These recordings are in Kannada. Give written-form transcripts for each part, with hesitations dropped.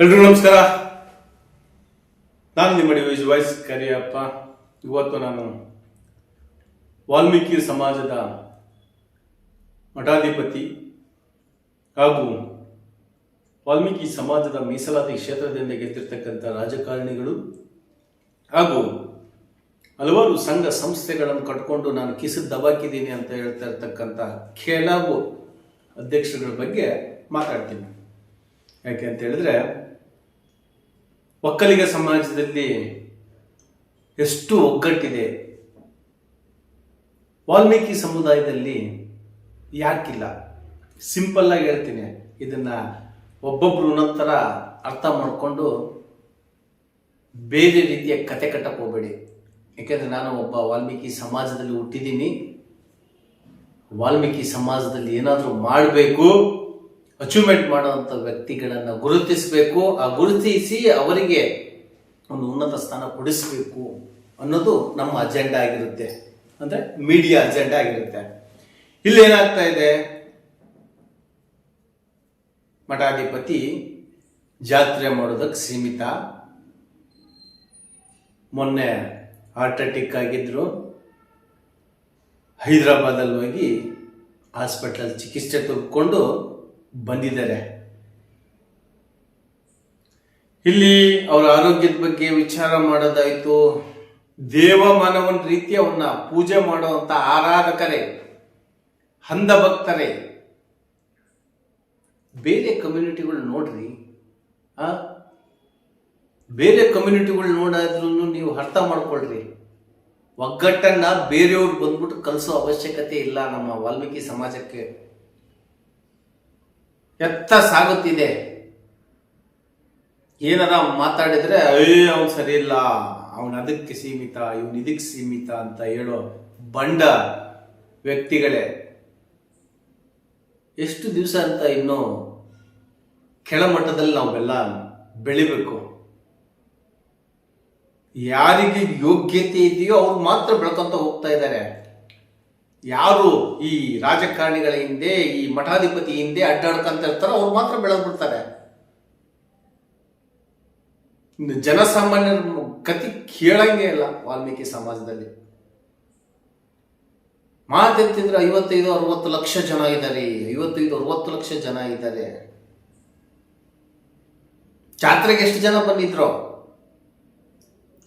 ಎಲ್ರಿಗೂ ನಮಸ್ಕಾರ. ನಾನು ನಿಮ್ಮ ಡಿವೈಸ್ ವಾಯ್ಸ್ ಕರಿಯಪ್ಪ. ಇವತ್ತು ನಾನು ವಾಲ್ಮೀಕಿ ಸಮಾಜದ ಮಠಾಧಿಪತಿ ಹಾಗೂ ವಾಲ್ಮೀಕಿ ಸಮಾಜದ ಮೀಸಲಾತಿ ಕ್ಷೇತ್ರದಿಂದ ಗೆದ್ದಿರ್ತಕ್ಕಂಥ ರಾಜಕಾರಣಿಗಳು ಹಾಗೂ ಹಲವಾರು ಸಂಘ ಸಂಸ್ಥೆಗಳನ್ನು ಕಟ್ಕೊಂಡು ನಾನು ಕಿಸು ದಬಾಕಿದ್ದೀನಿ ಅಂತ ಹೇಳ್ತಾ ಇರ್ತಕ್ಕಂಥ ಕೆಲವು ಅಧ್ಯಕ್ಷರುಗಳ ಬಗ್ಗೆ ಮಾತಾಡ್ತೀನಿ. ಯಾಕೆ ಅಂತ ಹೇಳಿದ್ರೆ, ಒಕ್ಕಲಿಗ ಸಮಾಜದಲ್ಲಿ ಎಷ್ಟು ಒಗ್ಗಟ್ಟಿದೆ, ವಾಲ್ಮೀಕಿ ಸಮುದಾಯದಲ್ಲಿ ಯಾಕಿಲ್ಲ? ಸಿಂಪಲ್ ಆಗಿ ಹೇಳ್ತೀನಿ, ಇದನ್ನ ಒಬ್ಬೊಬ್ರು ನಂತರ ಅರ್ಥ ಮಾಡಿಕೊಂಡು ಬೇರೆ ರೀತಿಯ ಕತೆ ಕಟ್ಟಕ್ಕೆ ಹೋಗಬೇಡಿ. ಯಾಕೆಂದ್ರೆ ನಾನು ಒಬ್ಬ ವಾಲ್ಮೀಕಿ ಸಮಾಜದಲ್ಲಿ ಹುಟ್ಟಿದ್ದೀನಿ. ವಾಲ್ಮೀಕಿ ಸಮಾಜದಲ್ಲಿ ಏನಾದರೂ ಮಾಡಬೇಕು, ಅಚೀವ್ಮೆಂಟ್ ಮಾಡುವಂಥ ವ್ಯಕ್ತಿಗಳನ್ನು ಗುರುತಿಸಬೇಕು, ಆ ಗುರುತಿಸಿ ಅವರಿಗೆ ಒಂದು ಉನ್ನತ ಸ್ಥಾನ ಕೊಡಿಸಬೇಕು ಅನ್ನೋದು ನಮ್ಮ ಅಜೆಂಡಾ ಆಗಿರುತ್ತೆ, ಅಂದರೆ ಮೀಡಿಯಾ ಅಜೆಂಡಾ ಆಗಿರುತ್ತೆ. ಇಲ್ಲಿ ಏನಾಗ್ತಾ ಇದೆ, ಮಠಾಧಿಪತಿ ಜಾತ್ರೆ ಮಾಡೋದಕ್ಕೆ ಸೀಮಿತ. ಮೊನ್ನೆ ಹಾರ್ಟ್ ಅಟ್ಯಾಕ್ ಆಗಿದ್ರು, ಹೈದರಾಬಾದಲ್ಲಿ ಹೋಗಿ ಹಾಸ್ಪಿಟಲ್ ಚಿಕಿತ್ಸೆ ತೆಗೆದುಕೊಂಡು ಬಂದಿದ್ದಾರೆ. ಇಲ್ಲಿ ಅವರ ಆರೋಗ್ಯದ ಬಗ್ಗೆ ವಿಚಾರ ಮಾಡೋದಾಯ್ತು. ದೇವ ಮಾನವನ ರೀತಿ ಅವನ್ನ ಪೂಜೆ ಮಾಡುವಂತ ಆರಾಧಕರೇ, ಅಂಧ ಭಕ್ತರೇ. ಬೇರೆ ಕಮ್ಯುನಿಟಿಗಳು ನೋಡ್ರಿ, ಬೇರೆ ಕಮ್ಯುನಿಟಿಗಳು ನೋಡಾದ್ರೂ ನೀವು ಅರ್ಥ ಮಾಡ್ಕೊಳ್ರಿ. ಒಗ್ಗಟ್ಟನ್ನ ಬೇರೆಯವ್ರು ಬಂದ್ಬಿಟ್ಟು ಕಲಿಸೋ ಅವಶ್ಯಕತೆ ಇಲ್ಲ. ನಮ್ಮ ವಾಲ್ಮೀಕಿ ಸಮಾಜಕ್ಕೆ ಎತ್ತ ಸಾಗುತ್ತಿದೆ. ಏನಾರ ಮಾತಾಡಿದ್ರೆ ಅವನು ಸರಿ ಇಲ್ಲ, ಅವನು ಅದಕ್ಕೆ ಸೀಮಿತ, ಇವನು ಇದಕ್ಕೆ ಸೀಮಿತ ಅಂತ ಹೇಳೋ ಬಂಡ ವ್ಯಕ್ತಿಗಳೇ. ಎಷ್ಟು ದಿವಸ ಅಂತ ಇನ್ನು ಕೆಳಮಟ್ಟದಲ್ಲಿ ನಾವೆಲ್ಲ ಬೆಳಿಬೇಕು? ಯಾರಿಗೆ ಯೋಗ್ಯತೆ ಇದೆಯೋ ಅವ್ರು ಮಾತ್ರ ಬೆಳ್ಕೊಂತ ಹೋಗ್ತಾ ಇದ್ದಾರೆ. ಯಾರು ಈ ರಾಜಕಾರಣಿಗಳ ಹಿಂದೆ, ಈ ಮಠಾಧಿಪತಿ ಹಿಂದೆ ಅಡ್ಡಾಡ್ಕೊಂತ ಇರ್ತಾರೋ ಅವ್ರು ಮಾತ್ರ ಬೆಳೆದ್ಬಿಡ್ತಾರೆ. ಜನಸಾಮಾನ್ಯರ ಕತಿ ಕೇಳಂಗೆ ಇಲ್ಲ ವಾಲ್ಮೀಕಿ ಸಮಾಜದಲ್ಲಿ. ಮಾತೆತ್ತಿದ್ರೆ 55-60 ಲಕ್ಷ ಜನ ಇದ್ದಾರೆ, 55-60 ಲಕ್ಷ ಜನ ಇದ್ದಾರೆ. ಜಾತ್ರೆಗೆ ಎಷ್ಟು ಜನ ಬಂದಿದ್ರು?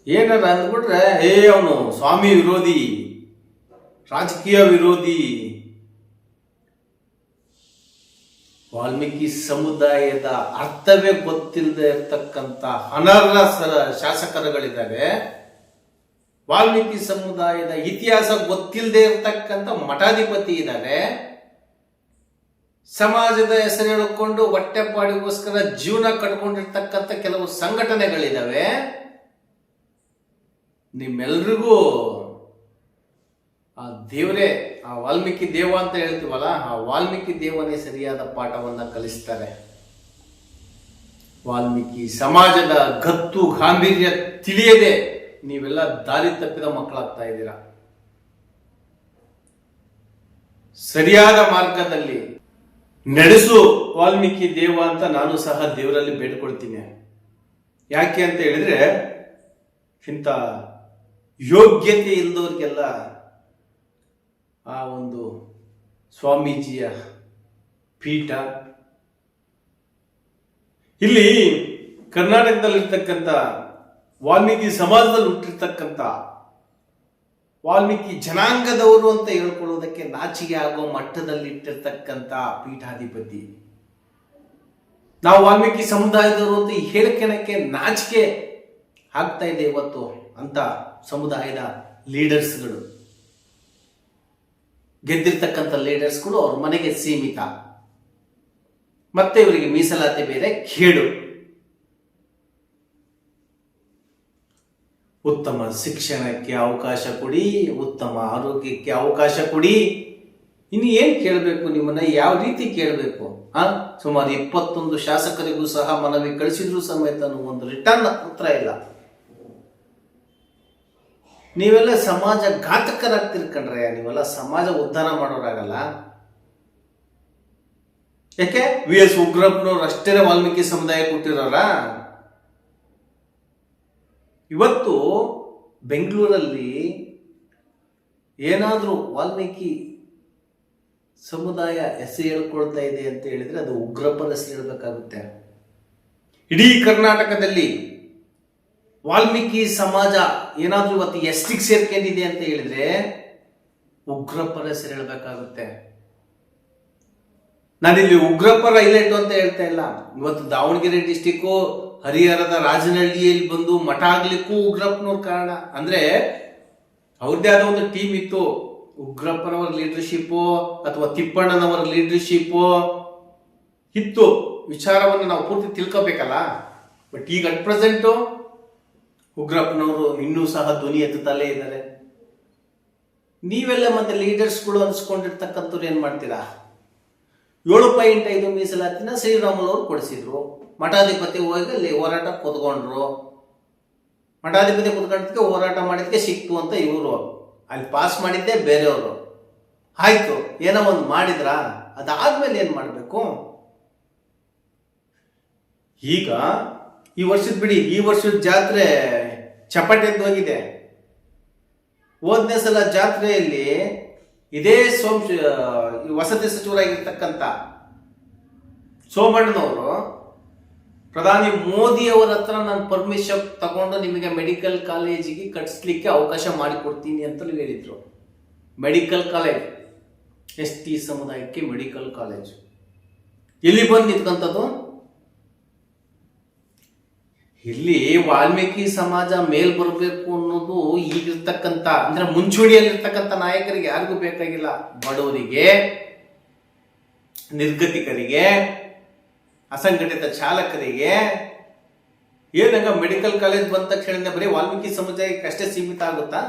ಏನಾರ ಅಂದ್ಬಿಟ್ರೆ ಅವನು ಸ್ವಾಮಿ ವಿರೋಧಿ, ರಾಜಕೀಯ ವಿರೋಧಿ. ವಾಲ್ಮೀಕಿ ಸಮುದಾಯದ ಅರ್ಥವೇ ಗೊತ್ತಿಲ್ಲದೆ ಇರ್ತಕ್ಕಂಥ ಅನರ್ಹ ಶಾಸಕರುಗಳಿದ್ದಾರೆ. ವಾಲ್ಮೀಕಿ ಸಮುದಾಯದ ಇತಿಹಾಸ ಗೊತ್ತಿಲ್ಲದೆ ಇರ್ತಕ್ಕಂಥ ಮಠಾಧಿಪತಿ ಇದ್ದಾರೆ. ಸಮಾಜದ ಹೆಸರು ಹೇಳಿಕೊಂಡು ಹೊಟ್ಟೆಪಾಡಿಗೋಸ್ಕರ ಜೀವನ ಕಟ್ಕೊಂಡಿರ್ತಕ್ಕಂಥ ಕೆಲವು ಸಂಘಟನೆಗಳಿದಾವೆ. ನಿಮ್ಮೆಲ್ರಿಗೂ ಆ ದೇವರೇ, ಆ ವಾಲ್ಮೀಕಿ ದೇವ ಅಂತ ಹೇಳ್ತೀವಲ್ಲ, ಆ ವಾಲ್ಮೀಕಿ ದೇವನೇ ಸರಿಯಾದ ಪಾಠವನ್ನ ಕಲಿಸ್ತಾರೆ. ವಾಲ್ಮೀಕಿ ಸಮಾಜದ ಗತ್ತು ಗಾಂಭೀರ್ಯ ತಿಳಿಯದೆ ನೀವೆಲ್ಲ ದಾರಿ ತಪ್ಪಿದ ಮಕ್ಕಳಾಗ್ತಾ ಇದ್ದೀರಾ. ಸರಿಯಾದ ಮಾರ್ಗದಲ್ಲಿ ನಡೆಸು ವಾಲ್ಮೀಕಿ ದೇವ ಅಂತ ನಾನು ಸಹ ದೇವರಲ್ಲಿ ಬೇಡ್ಕೊಳ್ತೀನಿ. ಯಾಕೆ ಅಂತ ಹೇಳಿದ್ರೆ, ಇಂಥ ಯೋಗ್ಯತೆ ಇಲ್ಲದವ್ರಿಗೆಲ್ಲ ಆ ಒಂದು ಸ್ವಾಮೀಜಿಯ ಪೀಠ. ಇಲ್ಲಿ ಕರ್ನಾಟಕದಲ್ಲಿರ್ತಕ್ಕಂಥ ವಾಲ್ಮೀಕಿ ಸಮಾಜದಲ್ಲಿ ಹುಟ್ಟಿರ್ತಕ್ಕಂಥ ವಾಲ್ಮೀಕಿ ಜನಾಂಗದವರು ಅಂತ ಹೇಳ್ಕೊಳ್ಳೋದಕ್ಕೆ ನಾಚಿಕೆ ಆಗೋ ಮಟ್ಟದಲ್ಲಿ ಇಟ್ಟಿರ್ತಕ್ಕಂಥ ಪೀಠಾಧಿಪತಿ. ನಾವು ವಾಲ್ಮೀಕಿ ಸಮುದಾಯದವರು ಅಂತ ಹೇಳಿಕೆನಕ್ಕೆ ನಾಚಿಕೆ ಆಗ್ತಾ ಇದೆ ಇವತ್ತು ಅಂತ ಸಮುದಾಯದ ಲೀಡರ್ಸ್ಗಳು, ಗೆದ್ದಿರ್ತಕ್ಕಂಥ ಲೀಡರ್ಸ್ಗಳು ಅವ್ರ ಮನೆಗೆ ಸೀಮಿತ. ಮತ್ತೆ ಇವರಿಗೆ ಮೀಸಲಾತಿ ಬೇರೆ ಕೇಡು. ಉತ್ತಮ ಶಿಕ್ಷಣಕ್ಕೆ ಅವಕಾಶ ಕೊಡಿ, ಉತ್ತಮ ಆರೋಗ್ಯಕ್ಕೆ ಅವಕಾಶ ಕೊಡಿ. ಇನ್ನು ಏನ್ ಕೇಳಬೇಕು? ನಿಮ್ಮನ್ನ ಯಾವ ರೀತಿ ಕೇಳಬೇಕು? ಸುಮಾರು 21 ಶಾಸಕರಿಗೂ ಸಹ ಮನವಿ ಕಳಿಸಿದ್ರು ಸಮೇತ ಒಂದು ರಿಟರ್ನ್ ಉತ್ತರ ಇಲ್ಲ. ನೀವೆಲ್ಲ ಸಮಾಜ ಘಾತಕರಾಗ್ತಿರ್ಕಂಡ್ರೆ, ನೀವೆಲ್ಲ ಸಮಾಜ ಉದ್ಧಾರ ಮಾಡೋರಾಗಲ್ಲ. ಯಾಕೆ ವಿ ಎಸ್ ಉಗ್ರಪ್ಪನವ್ರು ಅಷ್ಟೇ ವಾಲ್ಮೀಕಿ ಸಮುದಾಯ ಕೊಟ್ಟಿರೋರ? ಇವತ್ತು ಬೆಂಗಳೂರಲ್ಲಿ ಏನಾದರೂ ವಾಲ್ಮೀಕಿ ಸಮುದಾಯ ಹೆಸರು ಹೇಳ್ಕೊಳ್ತಾ ಇದೆ ಅಂತ ಹೇಳಿದ್ರೆ ಅದು ಉಗ್ರಪ್ಪನ ಹೆಸರು ಹೇಳ್ಬೇಕಾಗುತ್ತೆ. ಇಡೀ ಕರ್ನಾಟಕದಲ್ಲಿ ವಾಲ್ಮೀಕಿ ಸಮಾಜ ಏನಾದ್ರೂ ಇವತ್ತು ಎಷ್ಟಿಗೆ ಸೇರ್ಕೊಂಡಿದೆ ಅಂತ ಹೇಳಿದ್ರೆ ಉಗ್ರಪ್ಪರ ಹೆಸರು ಹೇಳ್ಬೇಕಾಗುತ್ತೆ. ನಾನಿಲ್ಲಿ ಉಗ್ರಪ್ಪರ ಹೈಲೈಟ್ ಅಂತ ಹೇಳ್ತಾ ಇಲ್ಲ. ಇವತ್ತು ದಾವಣಗೆರೆ ಡಿಸ್ಟಿಕ್ಕು ಹರಿಹರದ ರಾಜನಹಳ್ಳಿಯಲ್ಲಿ ಬಂದು ಮಠ ಆಗ್ಲಿಕ್ಕೂ ಉಗ್ರಪ್ಪನವ್ರ ಕಾರಣ. ಅಂದ್ರೆ ಅವ್ರದ್ದೇ ಆದ ಒಂದು ಟೀಮ್ ಇತ್ತು. ಉಗ್ರಪ್ಪನವರ ಲೀಡರ್ಶಿಪ್ಪು ಅಥವಾ ತಿಪ್ಪಣ್ಣನವರ ಲೀಡರ್ಶಿಪ್ಪು ಇತ್ತು. ವಿಚಾರವನ್ನು ನಾವು ಪೂರ್ತಿ ತಿಳ್ಕೋಬೇಕಲ್ಲ. ಬಟ್ ಈಗ ಅಟ್ ಪ್ರೆಸೆಂಟು ಉಗ್ರಪ್ಪನವರು ಇನ್ನೂ ಸಹ ಧ್ವನಿ ಎತ್ತುತ್ತಲೇ ಇದ್ದಾರೆ. ನೀವೆಲ್ಲ ಮತ್ತೆ ಲೀಡರ್ಸ್ಗಳು ಅನ್ಸ್ಕೊಂಡಿರ್ತಕ್ಕಂಥವ್ರು ಏನ್ ಮಾಡ್ತೀರಾ? 7.5 ಮೀಸಲಾತಿನ ಶ್ರೀರಾಮುಲು ಅವರು ಕೊಡಿಸಿದ್ರು. ಮಠಾಧಿಪತಿ ಹೋಗಿ ಅಲ್ಲಿ ಹೋರಾಟ ಕೂತ್ಕೊಂಡ್ರು. ಮಠಾಧಿಪತಿ ಕೂತ್ಕೊಂಡದಕ್ಕೆ ಹೋರಾಟ ಮಾಡಿದ್ಕೆ ಸಿಕ್ತು ಅಂತ ಇವರು ಅಲ್ಲಿ ಪಾಸ್ ಮಾಡಿದ್ದೆ ಬೇರೆಯವರು. ಆಯ್ತು, ಏನೋ ಒಂದು ಮಾಡಿದ್ರ, ಅದಾದ್ಮೇಲೆ ಏನ್ ಮಾಡ್ಬೇಕು? ಈಗ ಈ ವರ್ಷದ ಬಿಡಿ, ಈ ವರ್ಷದ ಜಾತ್ರೆ ಚಪಾಟಿ ಹೋಗಿದೆ. ಹೋದನೇ ಸಲ ಜಾತ್ರೆಯಲ್ಲಿ ಇದೇ ವಸತಿ ಸಚಿವರಾಗಿರ್ತಕ್ಕಂಥ ಸೋಮಣ್ಣನವರು ಪ್ರಧಾನಿ ಮೋದಿ ಅವರ ಹತ್ರ ನಾನು ಪರ್ಮಿಷನ್ ತಗೊಂಡು ನಿಮಗೆ ಮೆಡಿಕಲ್ ಕಾಲೇಜಿಗೆ ಕಟ್ಸ್ಲಿಕ್ಕೆ ಅವಕಾಶ ಮಾಡಿಕೊಡ್ತೀನಿ ಅಂತಲೂ ಹೇಳಿದ್ರು. ಮೆಡಿಕಲ್ ಕಾಲೇಜ್, ST ಸಮುದಾಯಕ್ಕೆ ಮೆಡಿಕಲ್ ಕಾಲೇಜ್ ಎಲ್ಲಿ ಬಂದು ನಿಂತ್ಕಂಥದ್ದು? ಇಲ್ಲಿ ವಾಲ್ಮೀಕಿ ಸಮಾಜ ಮೇಲ್ ಬರಬೇಕು ಅನ್ನೋದು ಈಗಿರ್ತಕ್ಕಂಥ ಅಂದ್ರೆ ಮುಂಚೂಣಿಯಲ್ಲಿರ್ತಕ್ಕಂಥ ನಾಯಕರಿಗೆ ಯಾರಿಗೂ ಬೇಕಾಗಿಲ್ಲ. ಬಡವರಿಗೆ, ನಿರ್ಗತಿಕರಿಗೆ, ಅಸಂಘಟಿತ ಚಾಲಕರಿಗೆ ಏನಂಗ ಮೆಡಿಕಲ್ ಕಾಲೇಜ್ ಬಂದ ತಕ್ಷಣ ಬರೀ ವಾಲ್ಮೀಕಿ ಸಮುದಾಯಕ್ಕೆ ಅಷ್ಟೇ ಸೀಮಿತ ಆಗುತ್ತಾ?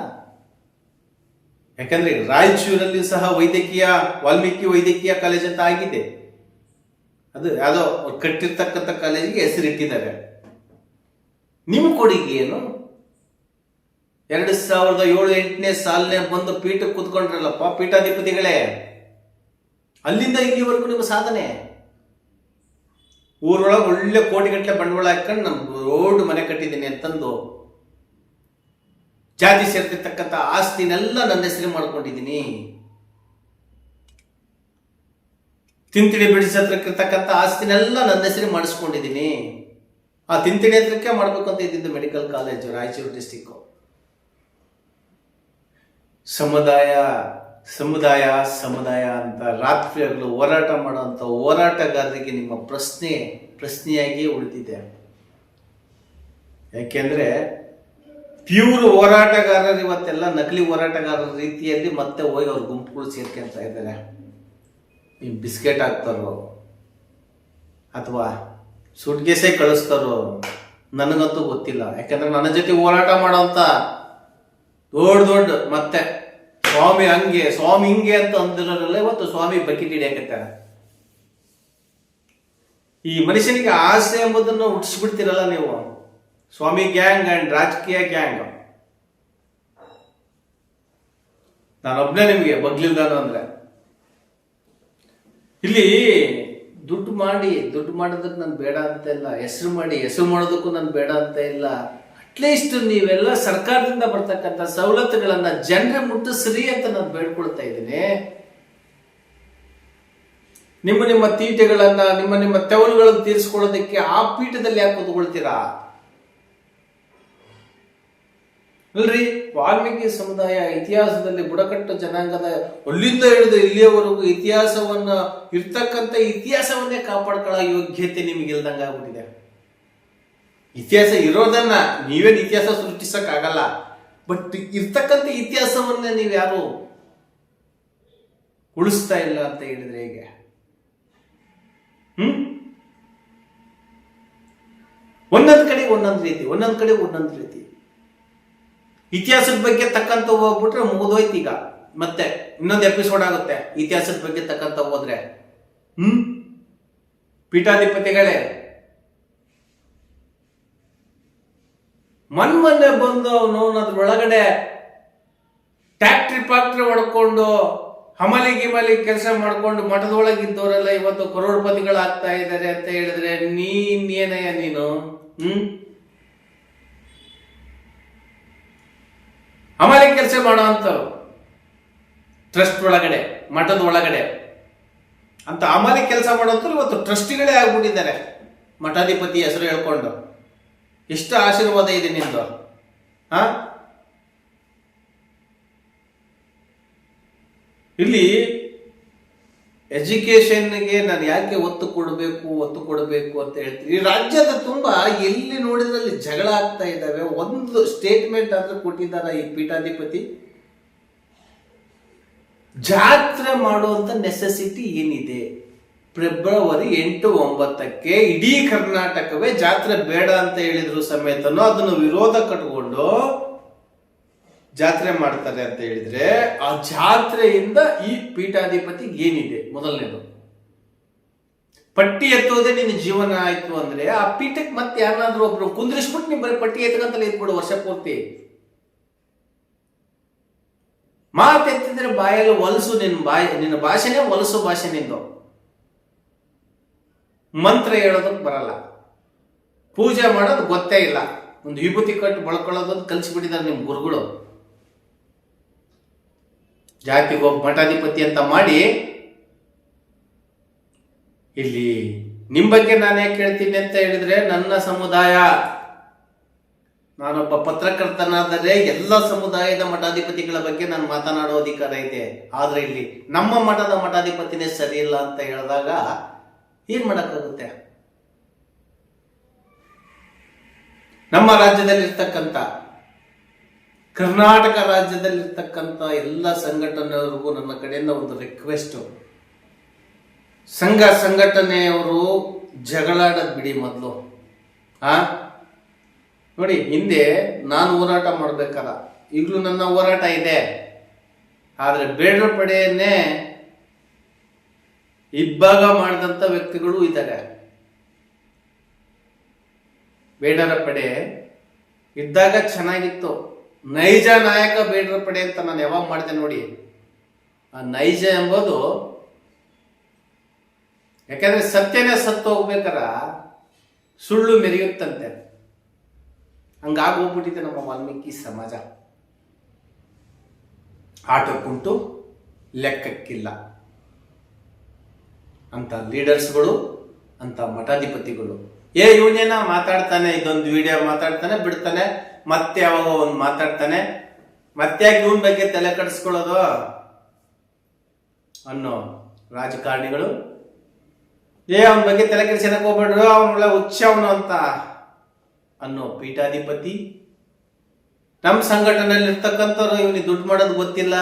ಯಾಕಂದ್ರೆ ರಾಯಚೂರಲ್ಲಿ ಸಹ ವಾಲ್ಮೀಕಿ ವೈದ್ಯಕೀಯ ಕಾಲೇಜ್ ಅಂತ ಆಗಿದೆ. ಅದು ಯಾವುದೋ ಕಟ್ಟಿರ್ತಕ್ಕಂಥ ಕಾಲೇಜಿಗೆ ಹೆಸರಿಟ್ಟಿದ್ದಾರೆ. ನಿಮ್ಮ ಕೊಡುಗೆ ಏನು? 2007-8ನೇ ಸಾಲಿನ ಬಂದು ಪೀಠಕ್ಕೆ ಕೂತ್ಕೊಂಡ್ರಲ್ಲಪ್ಪ ಪೀಠಾಧಿಪತಿಗಳೇ, ಅಲ್ಲಿಂದ ಇಲ್ಲಿವರೆಗೂ ನಿಮ್ಮ ಸಾಧನೆ. ಊರೊಳಗೆ ಒಳ್ಳೆ ಕೋಟಿಗಟ್ಟಲೆ ಬಂಡವಾಳ ಹಾಕೊಂಡು ನಮ್ ರೋಡ್ ಮನೆ ಕಟ್ಟಿದ್ದೀನಿ ಅಂತಂದು ಜಾತಿ ಸೇರ್ತಿರ್ತಕ್ಕಂಥ ಆಸ್ತಿನೆಲ್ಲ ನನ್ನ ಹೆಸರು ಮಾಡ್ಕೊಂಡಿದ್ದೀನಿ. ತಿಂತಿಣಿ ಬಿಡಿಸಿ ಹತ್ರಕ್ಕಿರ್ತಕ್ಕಂಥ ಆಸ್ತಿನೆಲ್ಲ ನನ್ನ ಹೆಸರು ಮಾಡಿಸ್ಕೊಂಡಿದ್ದೀನಿ. ಆ ತಿಂತಿಣಿ ಹತ್ರಕ್ಕೆ ಮಾಡ್ಬೇಕು ಅಂತ ಇದ್ದಿದ್ದು ಮೆಡಿಕಲ್ ಕಾಲೇಜು ರಾಯಚೂರು ಡಿಸ್ಟಿಕ್. ಸಮುದಾಯ ಸಮುದಾಯ ಸಮುದಾಯ ಅಂತ ರಾತ್ರಿ ಹಗಲು ಹೋರಾಟ ಮಾಡುವಂತ ಹೋರಾಟಗಾರರಿಗೆ ನಿಮ್ಮ ಪ್ರಶ್ನೆಯಾಗಿಯೇ ಉಳಿದಿದೆ. ಯಾಕೆಂದ್ರೆ ಪ್ಯೂರ್ ಹೋರಾಟಗಾರರು ಇವತ್ತೆಲ್ಲ ನಕಲಿ ಹೋರಾಟಗಾರರ ರೀತಿಯಲ್ಲಿ ಮತ್ತೆ ಹೋಗಿ ಅವ್ರ ಗುಂಪುಗಳು ಸೇರ್ಕೊಂತ ಇದ್ದಾರೆ. ಈ ಬಿಸ್ಕೆಟ್ ಹಾಕ್ತಾರೋ ಅಥವಾ ಸುಟ್ಗೇಸೇ ಕಳಿಸ್ತಾರೋ ನನಗಂತೂ ಗೊತ್ತಿಲ್ಲ. ಯಾಕಂದ್ರೆ ನನ್ನ ಜೊತೆ ಹೋರಾಟ ಮಾಡೋಂತ ದೊಡ್ಡ ಮತ್ತೆ ಸ್ವಾಮಿ ಹಂಗೆ ಸ್ವಾಮಿ ಹಿಂಗೆ ಅಂತ ಅಂದಿರೋರೆಲ್ಲ ಇವತ್ತು ಸ್ವಾಮಿ ಬಕೆಟ್ ಹಿಡಿಯಾಕತ್ತಾರ. ಈ ಮನುಷ್ಯನಿಗೆ ಆಸೆ ಎಂಬುದನ್ನು ಹುಟ್ಟಿಸ್ಬಿಡ್ತೀರಲ್ಲ ನೀವು. ಸ್ವಾಮಿ ಗ್ಯಾಂಗ್ ಅಂಡ್ ರಾಜಕೀಯ ಗ್ಯಾಂಗ್. ನಾನೊಬ್ನೇ ನಿಮ್ಗೆ ಬಗ್ಲಿಲ್ದಾನು ಅಂದ್ರೆ ಇಲ್ಲಿ ದುಡ್ಡು ಮಾಡೋದಕ್ಕೆ ನಾನು ಬೇಡ ಅಂತ ಇಲ್ಲ. ಹೆಸರು ಮಾಡೋದಕ್ಕೂ ನಾನು ಬೇಡ ಅಂತ ಇಲ್ಲ. ಅಟ್ಲೀಸ್ಟ್ ನೀವೆಲ್ಲ ಸರ್ಕಾರದಿಂದ ಬರ್ತಕ್ಕಂಥ ಸವಲತ್ತುಗಳನ್ನ ಜನರೇ ಮುಟ್ಟಿಸ್ರಿ ಅಂತ ನಾನು ಬೇಡ್ಕೊಳ್ತಾ ಇದ್ದೀನಿ. ನಿಮ್ಮ ತೀಟೆಗಳನ್ನ ನಿಮ್ಮ ತೆವಲುಗಳನ್ನು ತೀರಿಸ್ಕೊಳ್ಳೋದಕ್ಕೆ ಆ ಪೀಠದಲ್ಲಿ ಯಾಕೆ ಕೂತ್ಕೊಳ್ತೀರಾ? ಅಲ್ರಿ, ವಾಲ್ಮೀಕಿ ಸಮುದಾಯ ಇತಿಹಾಸದಲ್ಲಿ ಬುಡಕಟ್ಟು ಜನಾಂಗದ ಅಲ್ಲಿಂದ ಹಿಡಿದು ಇಲ್ಲಿಯವರೆಗೂ ಇತಿಹಾಸವನ್ನೇ ಕಾಪಾಡ್ಕೊಳ್ಳೋ ಯೋಗ್ಯತೆ ನಿಮಗೆ ಇಲ್ದಂಗ ಆಗ್ಬಿಟ್ಟಿದೆ. ಇತಿಹಾಸ ಇರೋದನ್ನ ನೀವೇನು ಇತಿಹಾಸ ಸೃಷ್ಟಿಸಕ್ ಆಗಲ್ಲ. ಬಟ್ ಇರ್ತಕ್ಕಂಥ ಇತಿಹಾಸವನ್ನ ನೀವ್ಯಾರು ಉಳಿಸ್ತಾ ಇಲ್ಲ ಅಂತ ಹೇಳಿದ್ರೆ ಹೇಗೆ? ಒಂದೊಂದ್ ಕಡೆ ಒಂದೊಂದ್ ರೀತಿ ಇತಿಹಾಸದ ಬಗ್ಗೆ ತಕ್ಕಂತ ಹೋಗ್ಬಿಟ್ರೆ ಮುಗಿದೋಯ್ತು. ಈಗ ಮತ್ತೆ ಇನ್ನೊಂದು ಎಪಿಸೋಡ್ ಆಗುತ್ತೆ ಇತಿಹಾಸದ ಬಗ್ಗೆ ತಕ್ಕಂತ ಹೋದ್ರೆ. ಪೀಠಾಧಿಪತಿಗಳೇ, ಮೊನ್ನೆ ಬಂದು ಅವನು ಅದ್ರೊಳಗಡೆ ಟ್ಯಾಕ್ಟ್ರಿ ಹೊಡ್ಕೊಂಡು ಹಮಲಿ ಗಿಮಲಿ ಕೆಲಸ ಮಾಡ್ಕೊಂಡು ಮಠದೊಳಗಿದ್ದವರೆಲ್ಲ ಇವತ್ತು ಕರೋಡ್ಪತಿಗಳಾಗ್ತಾ ಇದ್ದಾರೆ ಅಂತ ಹೇಳಿದ್ರೆ ಏನಯ್ಯ ನೀನು? ಹಮಲಿ ಕೆಲಸ ಮಾಡೋ ಅಂತವ್ರು ಟ್ರಸ್ಟ್ ಒಳಗಡೆ, ಮಠದ ಒಳಗಡೆ ಅಂತ ಹಮಲಿ ಕೆಲಸ ಮಾಡೋಂಥವ್ರು ಇವತ್ತು ಟ್ರಸ್ಟಿಗಳೇ ಆಗ್ಬಿಟ್ಟಿದ್ದಾರೆ. ಮಠಾಧಿಪತಿ ಹೆಸರು ಹೇಳ್ಕೊಂಡು ಎಷ್ಟು ಆಶೀರ್ವಾದ ಇದೆ ನಿಂದು. ಇಲ್ಲಿ ಎಜುಕೇಶನ್ಗೆ ನಾನು ಯಾಕೆ ಒತ್ತು ಕೊಡಬೇಕು ಅಂತ ಹೇಳ್ತೀನಿ. ಈ ರಾಜ್ಯದ ತುಂಬಾ ಎಲ್ಲಿ ನೋಡಿದ್ರಲ್ಲಿ ಜಗಳ ಆಗ್ತಾ ಇದ್ದಾವೆ. ಒಂದು ಸ್ಟೇಟ್ಮೆಂಟ್ ಆದ್ರೂ ಕೊಟ್ಟಿದ್ದಾರೆ ಈ ಪೀಠಾಧಿಪತಿ. ಜಾತ್ರೆ ಮಾಡುವಂತ ನೆಸೆಸಿಟಿ ಏನಿದೆ? ಫೆಬ್ರವರಿ 8, 9ಕ್ಕೆ ಇಡೀ ಕರ್ನಾಟಕವೇ ಜಾತ್ರೆ ಬೇಡ ಅಂತ ಹೇಳಿದ್ರು ಸಮೇತನೂ ಅದನ್ನು ವಿರೋಧ ಕಟ್ಕೊಂಡು ಜಾತ್ರೆ ಮಾಡ್ತಾರೆ ಅಂತ ಹೇಳಿದ್ರೆ ಆ ಜಾತ್ರೆಯಿಂದ ಈ ಪೀಠಾಧಿಪತಿ ಏನಿದೆ? ಮೊದಲನೇದು, ಪಟ್ಟಿ ಎತ್ತೋದೇ ನಿನ್ನ ಜೀವನ ಆಯ್ತು ಅಂದ್ರೆ ಆ ಪೀಠಕ್ಕೆ ಮತ್ತೆ ಯಾರನ್ನಾದ್ರೂ ಒಬ್ರು ಕುಂದ್ರಿಸ್ಬಿಟ್ಟು ನೀವು ಬರೀ ಪಟ್ಟಿ ಎತ್ತಕಂತಲೇ ಇದ್ಬಿಡು ವರ್ಷ ಪೂರ್ತಿ. ಮಾತೆತ್ತಿದ್ರೆ ಬಾಯಲ್ಲಿ ಹೊಲಸು, ನಿನ್ನ ಭಾಷೆನೇ ಹೊಲಸು ಭಾಷೆ ನಿಂದು. ಮಂತ್ರ ಹೇಳೋದಕ್ಕೆ ಬರಲ್ಲ, ಪೂಜೆ ಮಾಡೋದು ಗೊತ್ತೇ ಇಲ್ಲ, ಒಂದು ವಿಭೂತಿ ಕಟ್ಟು ಬಳಕೊಳ್ಳೋದು ಕಲಿಸ್ಬಿಟ್ಟಿದ್ದಾರೆ ನಿಮ್ ಗುರುಗಳು. ಜಾತಿಗೊಬ್ಬ ಮಠಾಧಿಪತಿ ಅಂತ ಮಾಡಿ ಇಲ್ಲಿ ನಿಮ್ ಬಗ್ಗೆ ನಾನು ಯಾಕೆ ಹೇಳ್ತೀನಿ ಅಂತ ಹೇಳಿದ್ರೆ, ನನ್ನ ಸಮುದಾಯ, ನಾನೊಬ್ಬ ಪತ್ರಕರ್ತನಾದರೆ ಎಲ್ಲ ಸಮುದಾಯದ ಮಠಾಧಿಪತಿಗಳ ಬಗ್ಗೆ ನಾನು ಮಾತನಾಡೋ ಅಧಿಕಾರ ಇದೆ. ಆದ್ರೆ ಇಲ್ಲಿ ನಮ್ಮ ಮಠದ ಮಠಾಧಿಪತಿನೇ ಸರಿ ಇಲ್ಲ ಅಂತ ಹೇಳಿದಾಗ ಏನ್ ಮಾಡಕ್ಕಾಗುತ್ತೆ? ನಮ್ಮ ರಾಜ್ಯದಲ್ಲಿರ್ತಕ್ಕಂಥ, ಕರ್ನಾಟಕ ರಾಜ್ಯದಲ್ಲಿರ್ತಕ್ಕಂಥ ಎಲ್ಲ ಸಂಘಟನೆಯವರಿಗೂ ನನ್ನ ಕಡೆಯಿಂದ ಒಂದು ರಿಕ್ವೆಸ್ಟ್, ಸಂಘಟನೆಯವರು ಜಗಳಾಡದ್ ಬಿಡಿ ಮೊದಲು. ನೋಡಿ, ಹಿಂದೆ ನಾನು ಹೋರಾಟ ಮಾಡ್ಬೇಕಲ್ಲ, ಈಗಲೂ ನನ್ನ ಹೋರಾಟ ಇದೆ. ಆದ್ರೆ ಬೇಡರ ಪಡೆಯನ್ನೇ ಇಬ್ಬಾಗ ಮಾಡಿದಂತ ವ್ಯಕ್ತಿಗಳು ಇದ್ದಾರೆ. ಬೇಡರ ಪಡೆ ಇದ್ದಾಗ ಚೆನ್ನಾಗಿತ್ತು. ನೈಜ ನಾಯಕ ಬೇಡರ ಪಡೆ ಅಂತ ನಾನು ಯಾವಾಗ ಮಾಡಿದೆ ನೋಡಿ. ಆ ನೈಜ ಎಂಬುದು, ಯಾಕಂದ್ರೆ ಸತ್ಯನೇ ಸತ್ತು ಹೋಗ್ಬೇಕಾರ ಸುಳ್ಳು ಮೆರೆಯುತ್ತಂತೆ. ಹಂಗಾಗೋಗ್ಬಿಟ್ಟಿದೆ ನಮ್ಮ ವಾಲ್ಮೀಕಿ ಸಮಾಜ. ಆಟಕ್ಕುಂಟು ಲೆಕ್ಕಕ್ಕಿಲ್ಲ ಅಂತ ಲೀಡರ್ಸ್ಗಳು, ಅಂತ ಮಠಾಧಿಪತಿಗಳು. ಇವನೇನ ಮಾತಾಡ್ತಾನೆ, ಇದೊಂದು ವಿಡಿಯೋ ಮಾತಾಡ್ತಾನೆ ಬಿಡ್ತಾನೆ, ಮತ್ತೆ ಯಾವಾಗ ಒಂದು ಮಾತಾಡ್ತಾನೆ, ಮತ್ತೆ ಯಾಕೆ ಇವನ್ ಬಗ್ಗೆ ತಲೆ ಕಡಿಸ್ಕೊಳ್ಳೋದು ಅನ್ನೋ ರಾಜಕಾರಣಿಗಳು. ಅವನ ಬಗ್ಗೆ ತಲೆ ಕೆಡಿಸಕ್ ಹೋಗ್ಬೇಡ್ರು, ಅವನೊಳ್ಳೆ ಹುಚ್ಚ ಅವನು ಅಂತ ಅನ್ನೋ ಪೀಠಾಧಿಪತಿ. ನಮ್ಮ ಸಂಘಟನೆಯಲ್ಲಿ ಇರ್ತಕ್ಕಂಥವ್ರು ಇವನಿಗೆ ದುಡ್ಡು ಮಾಡೋದು ಗೊತ್ತಿಲ್ಲ,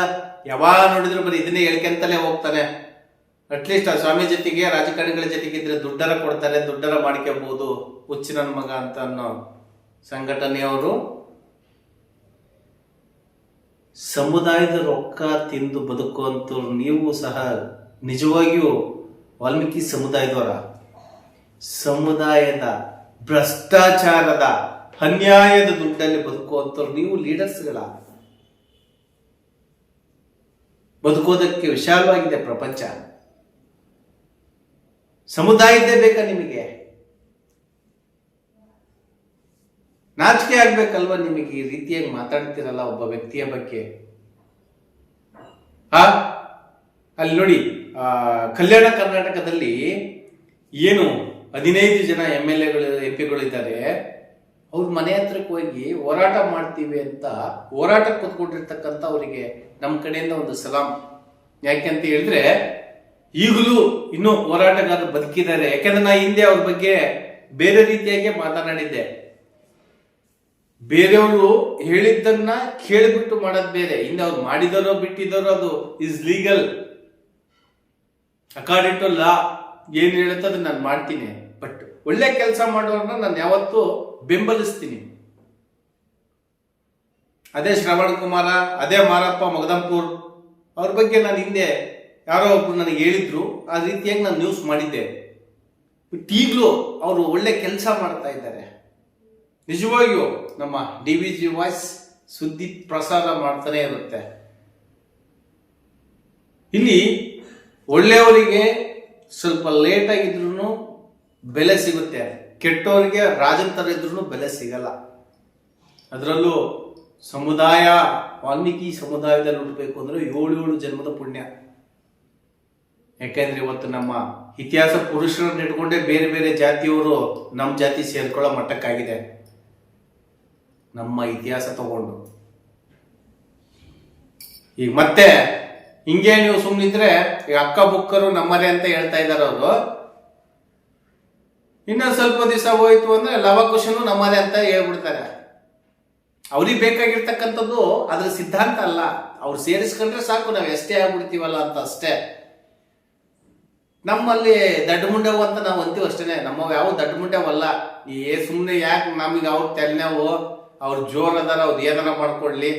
ಯಾವಾಗ ನೋಡಿದ್ರು ಬರೀ ಇದನ್ನೇ ಹೇಳ್ಕೊಂತಲೇ ಹೋಗ್ತಾನೆ. ಅಟ್ಲೀಸ್ಟ್ ಆ ಸ್ವಾಮಿ ಜೊತೆಗೆ, ರಾಜಕಾರಣಿಗಳ ಜೊತೆಗೆ ಇದ್ರೆ ದುಡ್ಡರ ಕೊಡ್ತಾರೆ, ದುಡ್ಡರ ಮಾಡ್ಕೋಬಹುದು, ಹುಚ್ಚು ನನ್ನ ಮಗ ಅಂತ ಅನ್ನೋ ಸಂಘಟನೆಯವರು ಸಮುದಾಯದ ರೊಕ್ಕ ತಿಂದು ಬದುಕುವಂತವ್ರು. ನೀವು ಸಹ ನಿಜವಾಗಿಯೂ ವಾಲ್ಮೀಕಿ ಸಮುದಾಯದವರ, ಸಮುದಾಯದ ಭ್ರಷ್ಟಾಚಾರದ ಅನ್ಯಾಯದ ದುಡ್ಡಲ್ಲಿ ಬದುಕುವಂತವ್ರು ನೀವು ಲೀಡರ್ಸ್ಗಳ. ಬದುಕೋದಕ್ಕೆ ವಿಶಾಲವಾಗಿದೆ ಪ್ರಪಂಚ. ಸಮುದಾಯದ್ದೇ ಬೇಕಾ ನಿಮಗೆ? ನಾಚಿಕೆ ಆಗ್ಬೇಕಲ್ವಾ ನಿಮಗೆ? ಈ ರೀತಿಯಾಗಿ ಮಾತಾಡ್ತಿರಲ್ಲ ಒಬ್ಬ ವ್ಯಕ್ತಿಯ ಬಗ್ಗೆ. ಅಲ್ಲಿ ನೋಡಿ, ಕಲ್ಯಾಣ ಕರ್ನಾಟಕದಲ್ಲಿ ಏನು 15 ಜನ MLA MP ಇದ್ದಾರೆ. ಅವ್ರ ಮನೆ ಹತ್ರಕ್ಕೆ ಹೋಗಿ ಹೋರಾಟ ಮಾಡ್ತೀವಿ ಅಂತ ಹೋರಾಟ ಕೂತ್ಕೊಂಡಿರ್ತಕ್ಕಂಥ ಅವರಿಗೆ ನಮ್ಮ ಕಡೆಯಿಂದ ಒಂದು ಸಲಾಂ. ಯಾಕೆಂತ ಹೇಳಿದ್ರೆ ಈಗಲೂ ಇನ್ನೂ ಹೋರಾಟಗಾರರು ಬದುಕಿದ್ದಾರೆ. ಯಾಕಂದ್ರೆ ನಾ ಹಿಂದೆ ಅವ್ರ ಬಗ್ಗೆ ಬೇರೆ ರೀತಿಯಾಗಿ ಮಾತನಾಡಿದ್ದೆ. ಬೇರೆಯವರು ಹೇಳಿದ್ದನ್ನ ಕೇಳಿಬಿಟ್ಟು ಮಾಡೋದು ಬೇರೆ, ಹಿಂದೆ ಅವ್ರು ಮಾಡಿದಾರೋ ಬಿಟ್ಟಿದಾರೋ ಅದು is legal. According to law ಏನ್ ಹೇಳುತ್ತೆ ಅದನ್ನ ನಾನು ಮಾಡ್ತೀನಿ. ಬಟ್ ಒಳ್ಳೆ ಕೆಲಸ ಮಾಡೋರನ್ನ ನಾನು ಯಾವತ್ತೂ ಬೆಂಬಲಿಸ್ತೀನಿ. ಅದೇ ಶ್ರವಣ್ ಕುಮಾರ, ಅದೇ ಮಾರಪ್ಪ ಮಗದಂಪುರ್, ಅವ್ರ ಬಗ್ಗೆ ನಾನು ಹಿಂದೆ ಯಾರೋ ಒಬ್ರು ನನಗೆ ಹೇಳಿದ್ರು, ಆ ರೀತಿಯಾಗಿ ನಾನು ನ್ಯೂಸ್ ಮಾಡಿದ್ದೆ. ಬಟ್ ಈಗಲೂ ಅವರು ಒಳ್ಳೆ ಕೆಲಸ ಮಾಡ್ತಾ ಇದ್ದಾರೆ. ನಿಜವಾಗಿಯೂ ನಮ್ಮ DVG ವಾಯ್ಸ್ ಸುದ್ದಿ ಪ್ರಸಾರ ಮಾಡ್ತಾನೆ ಇರುತ್ತೆ. ಇಲ್ಲಿ ಒಳ್ಳೆಯವರಿಗೆ ಸ್ವಲ್ಪ ಲೇಟ್ ಆಗಿದ್ರು ಬೆಲೆ ಸಿಗುತ್ತೆ, ಕೆಟ್ಟವರಿಗೆ ರಾಜನ್ ತರ ಇದ್ರೂ ಬೆಲೆ ಸಿಗಲ್ಲ. ಅದರಲ್ಲೂ ಸಮುದಾಯ, ವಾಲ್ಮೀಕಿ ಸಮುದಾಯದಲ್ಲಿ ಹುಟ್ಟಬೇಕು ಅಂದ್ರೆ 7 ಜನ್ಮದ ಪುಣ್ಯ. ಯಾಕೆಂದ್ರೆ ಇವತ್ತು ನಮ್ಮ ಇತಿಹಾಸ ಪುರುಷರನ್ನ ಇಟ್ಕೊಂಡೇ ಬೇರೆ ಬೇರೆ ಜಾತಿಯವರು ನಮ್ಮ ಜಾತಿ ಸೇರ್ಕೊಳ್ಳೋ ಮಟ್ಟಕ್ಕಾಗಿದೆ. ನಮ್ಮ ಇತಿಹಾಸ ತಗೊಂಡು ಈಗ ಮತ್ತೆ ಹಿಂಗೆ ನೀವು ಸುಮ್ಮನಿದ್ರೆ ಈಗ ಅಕ್ಕ ಬುಕ್ಕರು ನಮ್ಮನೆ ಅಂತ ಹೇಳ್ತಾ ಇದಾರೆ ಅವರು. ಇನ್ನೊಂದು ಸ್ವಲ್ಪ ದಿವಸ ಹೋಯ್ತು ಅಂದ್ರೆ ಲವಕುಶನು ನಮ್ಮನೆ ಅಂತ ಹೇಳ್ಬಿಡ್ತಾರೆ. ಅವ್ರಿಗೆ ಬೇಕಾಗಿರ್ತಕ್ಕಂಥದ್ದು ಅದ್ರ ಸಿದ್ಧಾಂತ ಅಲ್ಲ, ಅವ್ರು ಸೇರಿಸ್ಕೊಂಡ್ರೆ ಸಾಕು, ನಾವು ಎಷ್ಟೇ ಆಗ್ಬಿಡ್ತೀವಲ್ಲ ಅಂತ ಅಷ್ಟೇ. ನಮ್ಮಲ್ಲಿ ದಡ್ಡ ಮುಂಡೆವು ಅಂತ ನಾವು ಅಂತೀವಿ ಅಷ್ಟೇನೆ, ನಮ್ಮವ್ ಯಾವ ದಡ್ಡ ಮುಂಡೆವಲ್ಲ. ಸುಮ್ಮನೆ ಯಾಕೆ ನಮಗೆ ಅವ್ರ ತೆಲ್ನೆವು, ಅವ್ರ ಜೋರ್ ಅದಾರ, ಅವ್ರು ಏನಾರ ಮಾಡ್ಕೊಡ್ಲಿ,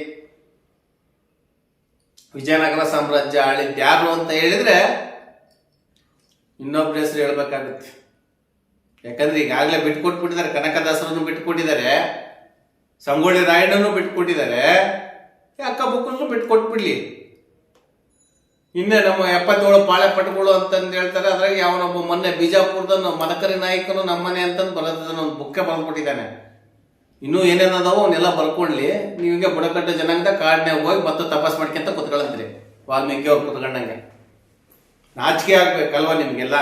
ವಿಜಯನಗರ ಸಾಮ್ರಾಜ್ಯ ಆಳಿದ್ ಯಾರು ಅಂತ ಹೇಳಿದ್ರೆ ಇನ್ನೊಬ್ರ ಹೆಸರು ಹೇಳ್ಬೇಕಾಗುತ್ತೆ. ಯಾಕಂದ್ರೆ ಈಗಾಗಲೇ ಬಿಟ್ಕೊಟ್ಬಿಟ್ಟಿದ್ದಾರೆ, ಕನಕದಾಸರನ್ನು ಬಿಟ್ಕೊಟ್ಟಿದ್ದಾರೆ, ಸಂಗೊಳ್ಳಿ ರಾಯಣ್ಣನು ಬಿಟ್ಕೊಟ್ಟಿದ್ದಾರೆ, ಅಕ್ಕ ಬುಕ್ಕನ್ನು ಬಿಟ್ಕೊಟ್ಬಿಡ್ಲಿ. ಇನ್ನೇ ನಮ್ಮ 77 ಪಾಳೆ ಪಟ್ಗಳು ಅಂತಂದು ಹೇಳ್ತಾರೆ. ಅದ್ರಾಗ ಯಾವನೊಬ್ಬ ಮೊನ್ನೆ ಬಿಜಾಪುರದನ್ನು ಮದಕರಿ ನಾಯಕನು ನಮ್ಮನೆ ಅಂತಂದು ಬರೋದನ್ನ ಒಂದು ಬುಕ್ಕೆ ಬರ್ಕೊಟ್ಟಿದ್ದಾನೆ. ಇನ್ನೂ ಏನೇನದಾವೋ ಅವನ್ನೆಲ್ಲ ಬರ್ಕೊಳ್ಳಿ. ನೀವೀಗ ಬುಡಕಟ್ಟು ಜನಾಂಗದ ಕಾಡ್ನ್ಯಾಗ ಹೋಗಿ ಮತ್ತೆ ತಪಾಸ್ ಮಾಡ್ಕೊಂತ ಕುತ್ಕೊಳ್ಳಂತ್ರಿ ವಾಲ್ಮೀಕಿ ಅವ್ರು ಕುತ್ಕೊಂಡಂಗೆ. ನಾಚಿಕೆ ಆಗ್ಬೇಕಲ್ವಾ ನಿಮ್ಗೆಲ್ಲ?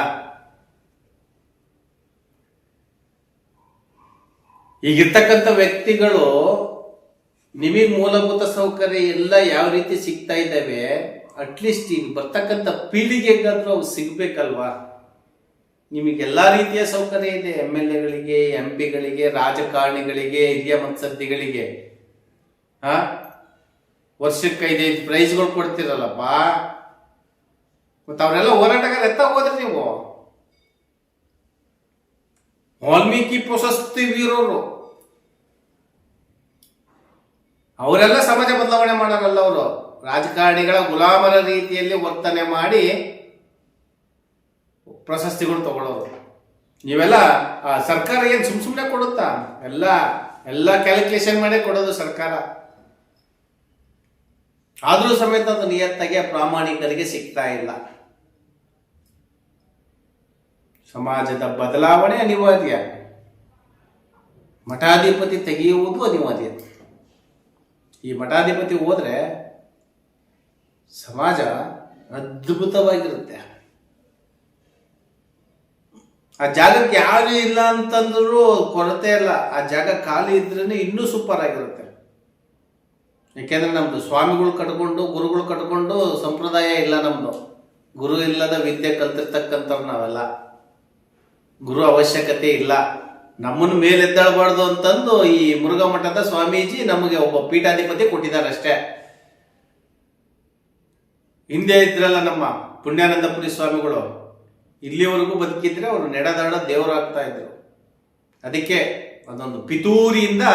ಈಗಿರ್ತಕ್ಕಂಥ ವ್ಯಕ್ತಿಗಳು ನಿಮಗೆ ಮೂಲಭೂತ ಸೌಕರ್ಯ ಎಲ್ಲ ಯಾವ ರೀತಿ ಸಿಗ್ತಾ ಇದ್ದಾವೆ, ಅಟ್ಲೀಸ್ಟ್ ಈಗ ಬರ್ತಕ್ಕಂಥ ಪೀಳಿಗೆಗಾದ್ರೂ ಅವು ಸಿಗ್ಬೇಕಲ್ವಾ? ನಿಮಗೆಲ್ಲಾ ರೀತಿಯ ಸೌಕರ್ಯ ಇದೆ, MLA ಗಳಿಗೆ, MP ಗಳಿಗೆ, ರಾಜಕಾರಣಿಗಳಿಗೆ, ಹಿರಿಯ ಮತ್ಸದ್ದಿಗಳಿಗೆ. ವರ್ಷಕ್ಕೆ 5 ಪ್ರೈಸ್ಗಳು ಕೊಡ್ತಿರಲ್ಲಪ್ಪ. ಮತ್ತೆ ಅವರೆಲ್ಲ ಹೋರಾಟಗಾರ ಎತ್ತ ಹೋದ್ರಿ ನೀವು. ವಾಲ್ಮೀಕಿ ಪ್ರಶಸ್ತಿ ವೀರರು ಅವರೆಲ್ಲ ಸಮಾಜ ಬದಲಾವಣೆ ಮಾಡಾರಲ್ಲ. ಅವರು ರಾಜಕಾರಣಿಗಳ ಗುಲಾಮರ ರೀತಿಯಲ್ಲಿ ವರ್ತನೆ ಮಾಡಿ ಪ್ರಶಸ್ತಿಗಳು ತಗೊಳ್ಳೋರು. ನೀವೆಲ್ಲ ಸರ್ಕಾರ ಏನ್ ಸುಮ್ಮನೆ ಕೊಡುತ್ತಾ? ಎಲ್ಲ ಕ್ಯಾಲ್ಕುಲೇಷನ್ ಮಾಡೇ ಕೊಡೋದು ಸರ್ಕಾರ. ಆದ್ರೂ ಸಮೇತ ಅದು ನಿಯತ್ತಾಗಿ ಪ್ರಾಮಾಣಿಕರಿಗೆ ಸಿಗ್ತಾ ಇಲ್ಲ. ಸಮಾಜದ ಬದಲಾವಣೆ ಅನಿವಾರ್ಯ, ಮಠಾಧಿಪತಿ ತೆಗೆಯುವುದು ಅನಿವಾರ್ಯ. ಈ ಮಠಾಧಿಪತಿ ಹೋದ್ರೆ ಸಮಾಜ ಅದ್ಭುತವಾಗಿರುತ್ತೆ. ಆ ಜಾಗಕ್ಕೆ ಯಾರು ಇಲ್ಲ ಅಂತಂದ್ರೂ ಕೊರತೆ ಇಲ್ಲ, ಆ ಜಾಗ ಖಾಲಿ ಇದ್ರೇನೆ ಇನ್ನೂ ಸೂಪರ್ ಆಗಿರುತ್ತೆ. ಯಾಕೆಂದ್ರೆ ನಮ್ದು ಸ್ವಾಮಿಗಳು ಕಟ್ಕೊಂಡು, ಗುರುಗಳು ಕಟ್ಕೊಂಡು ಸಂಪ್ರದಾಯ ಇಲ್ಲ ನಮ್ದು. ಗುರು ಇಲ್ಲದ ವಿದ್ಯೆ ಕಲ್ತಿರ್ತಕ್ಕಂಥವ್ರು ನಾವೆಲ್ಲ. ಗುರು ಅವಶ್ಯಕತೆ ಇಲ್ಲ. ನಮ್ಮನ್ನು ಮೇಲೆದ್ದಾಳಬಾರ್ದು ಅಂತಂದು ಈ ಮುರುಘಾ ಮಠದ ಸ್ವಾಮೀಜಿ ನಮಗೆ ಒಬ್ಬ ಪೀಠಾಧಿಪತಿ ಕೊಟ್ಟಿದ್ದಾರೆ ಅಷ್ಟೇ. ಹಿಂದೆ ಇದ್ರಲ್ಲ ನಮ್ಮ ಪುಣ್ಯಾನಂದಪುರಿ ಸ್ವಾಮಿಗಳು, ಇಲ್ಲಿವರೆಗೂ ಬದುಕಿದ್ರೆ ಅವರು ನೆಡದಾಡ ದೇವರಾಗ್ತಾ ಇದ್ರು. ಅದಕ್ಕೆ ಅದೊಂದು ಪಿತೂರಿಯಿಂದ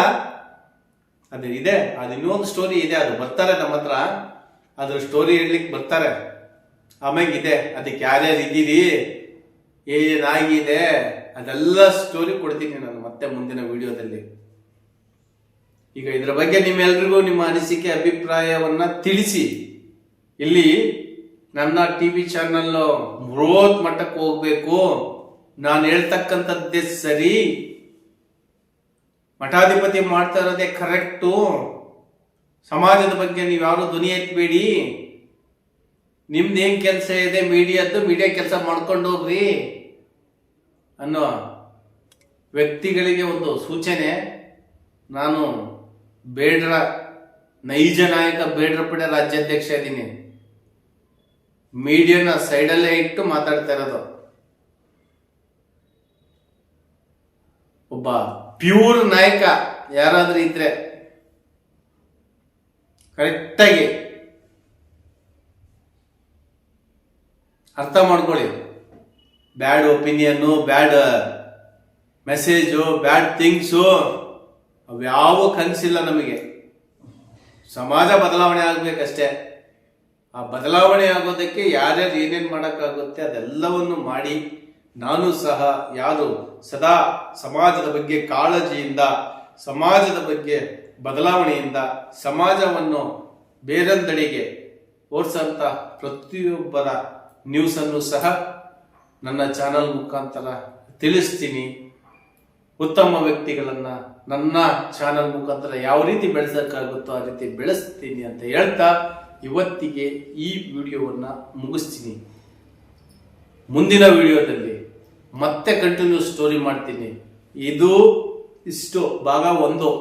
ಅದು ಇದೆ. ಅದು ಇನ್ನೊಂದು ಸ್ಟೋರಿ ಇದೆ, ಅದು ಬರ್ತಾರೆ ನಮ್ಮ ಹತ್ರ, ಅದ್ರ ಸ್ಟೋರಿ ಹೇಳಲಿಕ್ಕೆ ಬರ್ತಾರೆ. ಆಮೇಲೆ ಇದೆ, ಅದಕ್ಕೆ ಯಾರ್ಯಾರು ಇದ್ದೀರಿ, ಏನಾಗಿದೆ, ಅದೆಲ್ಲ ಸ್ಟೋರಿ ಕೊಡ್ತೀನಿ ನಾನು ಮತ್ತೆ ಮುಂದಿನ ವಿಡಿಯೋದಲ್ಲಿ. ಈಗ ಇದರ ಬಗ್ಗೆ ನಿಮ್ಮೆಲ್ರಿಗೂ ನಿಮ್ಮ ಅನಿಸಿಕೆ ಅಭಿಪ್ರಾಯವನ್ನ ತಿಳಿಸಿ. ಇಲ್ಲಿ ನನ್ನ TV ಚಾನಲ್ ಬೃಹತ್ ಮಟ್ಟಕ್ಕೆ ಹೋಗ್ಬೇಕು, ನಾನು ಹೇಳ್ತಕ್ಕಂಥದ್ದೇ ಸರಿ, ಮಠಾಧಿಪತಿ ಮಾಡ್ತಾ ಇರೋದೇ ಕರೆಕ್ಟು, ಸಮಾಜದ ಬಗ್ಗೆ ನೀವು ಯಾರು ಧ್ವನಿ ಎತ್ತಬೇಡಿ, ನಿಮ್ದೇನ್ ಕೆಲಸ ಇದೆ ಮೀಡಿಯಾದ್ದು, ಮೀಡಿಯಾ ಕೆಲಸ ಮಾಡ್ಕೊಂಡು ಹೋಗ್ರಿ ಅನ್ನೋ ವ್ಯಕ್ತಿಗಳಿಗೆ ಒಂದು ಸೂಚನೆ. ನಾನು ಬೇಡ್ರ ನೈಜ ನಾಯಕ ಬೇಡ್ರ ಪಡೆ ರಾಜ್ಯಾಧ್ಯಕ್ಷ ಇದ್ದೀನಿ. ಮೀಡಿಯಾನ ಸೈಡಲ್ಲೇ ಇಟ್ಟು ಮಾತಾಡ್ತಾ ಇರೋದು. ಒಬ್ಬ ಪ್ಯೂರ್ ನಾಯಕ ಯಾರಾದ್ರೂ ಇದ್ರೆ ಕರೆಕ್ಟಾಗಿ ಅರ್ಥ ಮಾಡ್ಕೊಳ್ಳಿ. ಬ್ಯಾಡ್ ಒಪಿನಿಯನ್ನು, ಬ್ಯಾಡ್ ಮೆಸೇಜು, ಬ್ಯಾಡ್ ಥಿಂಗ್ಸು ಅವ್ಯಾವ ಕನಸಿಲ್ಲ ನಮಗೆ. ಸಮಾಜ ಬದಲಾವಣೆ ಆಗ್ಬೇಕಷ್ಟೇ. ಆ ಬದಲಾವಣೆ ಆಗೋದಕ್ಕೆ ಯಾರ್ಯಾರು ಏನೇನು ಮಾಡೋಕ್ಕಾಗುತ್ತೆ ಅದೆಲ್ಲವನ್ನು ಮಾಡಿ, ನಾನು ಸಹ ಯಾರು ಸದಾ ಸಮಾಜದ ಬಗ್ಗೆ ಕಾಳಜಿಯಿಂದ, ಸಮಾಜದ ಬಗ್ಗೆ ಬದಲಾವಣೆಯಿಂದ, ಸಮಾಜವನ್ನು ಬೇರೊಂದೆಡೆಗೆ ಓಡಿಸೋಂಥ ಪ್ರತಿಯೊಬ್ಬರ ನ್ಯೂಸನ್ನು ಸಹ ನನ್ನ ಚಾನಲ್ ಮುಖಾಂತರ ತಿಳಿಸ್ತೀನಿ. ಉತ್ತಮ ವ್ಯಕ್ತಿಗಳನ್ನ ನನ್ನ ಚಾನಲ್ ಮುಖಾಂತರ ಯಾವ ರೀತಿ ಬೆಳೆಸೋಕ್ಕಾಗುತ್ತೋ ಆ ರೀತಿ ಬೆಳೆಸ್ತೀನಿ ಅಂತ ಹೇಳ್ತಾ ಇವತ್ತಿಗೆ ಈ ವಿಡಿಯೋವನ್ನ ಮುಗಿಸ್ತೀನಿ. ಮುಂದಿನ ವಿಡಿಯೋದಲ್ಲಿ ಮತ್ತೆ ಕಂಟಿನ್ಯೂ ಸ್ಟೋರಿ ಮಾಡ್ತೀನಿ. ಇದು ಇಷ್ಟು ಭಾಗ 1.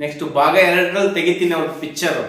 ನೆಕ್ಸ್ಟ್ ಭಾಗ 2ರಲ್ಲಿ ತೆಗಿತೀನಿ ಅವ್ರ ಪಿಕ್ಚರ್.